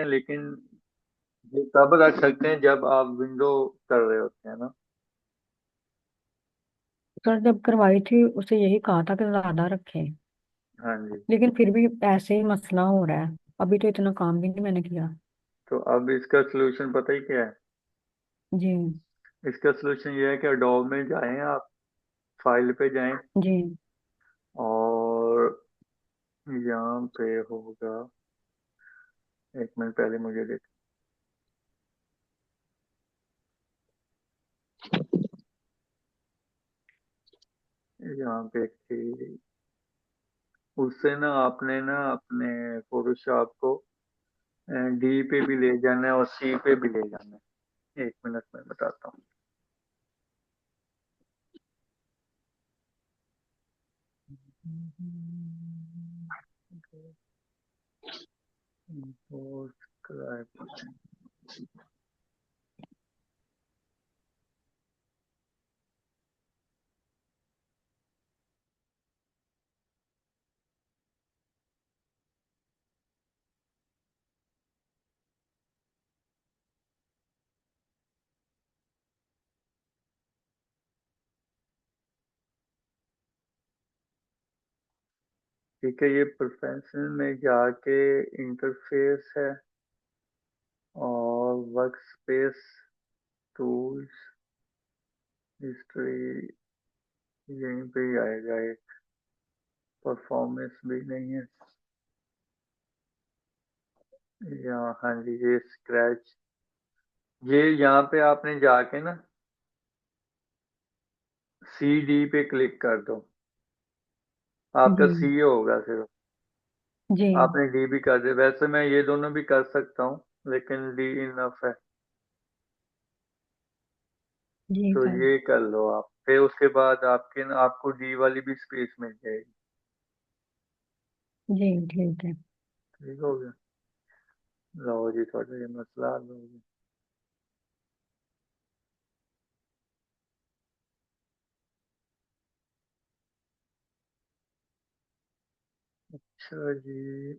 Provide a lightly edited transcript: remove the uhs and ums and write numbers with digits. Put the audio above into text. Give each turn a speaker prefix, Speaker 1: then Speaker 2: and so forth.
Speaker 1: लेकिन ये तब रख सकते हैं जब आप विंडो कर रहे होते हैं ना।
Speaker 2: सर जब करवाई थी उसे यही कहा था कि ज्यादा रखे,
Speaker 1: हाँ जी।
Speaker 2: लेकिन फिर भी ऐसे ही मसला हो रहा है। अभी तो इतना काम भी नहीं मैंने किया।
Speaker 1: तो अब इसका सोल्यूशन पता ही क्या है?
Speaker 2: जी।
Speaker 1: इसका सोल्यूशन ये है कि अडोब में जाएं आप, फाइल पे जाएं,
Speaker 2: जी।
Speaker 1: और यहाँ पे होगा, एक मिनट पहले मुझे देख, यहाँ पे थी, उससे ना आपने ना अपने फोटोशॉप को डी पे भी ले जाना है और सी पे भी ले जाना है। एक मिनट में बताता हूँ। ठीक है, ये प्रोफेशनल में जाके इंटरफेस है, और वर्क स्पेस, टूल्स, हिस्ट्री, यहीं पे ही आएगा। एक परफॉर्मेंस भी नहीं है यहाँ। हाँ जी, ये स्क्रैच, ये यहाँ पे आपने जाके ना सी डी पे क्लिक कर दो। आपका
Speaker 2: जी।
Speaker 1: सी होगा सिर्फ,
Speaker 2: जी।
Speaker 1: आपने डी भी कर दिया। वैसे मैं ये दोनों भी कर सकता हूँ, लेकिन डी इनफ है।
Speaker 2: जी
Speaker 1: तो
Speaker 2: सर।
Speaker 1: ये कर लो आप, फिर उसके बाद आपको डी वाली भी स्पेस मिल जाएगी।
Speaker 2: जी ठीक है।
Speaker 1: ठीक हो गया। लो जी, थोड़ा ये मसला हल हो गया। अच्छा जी।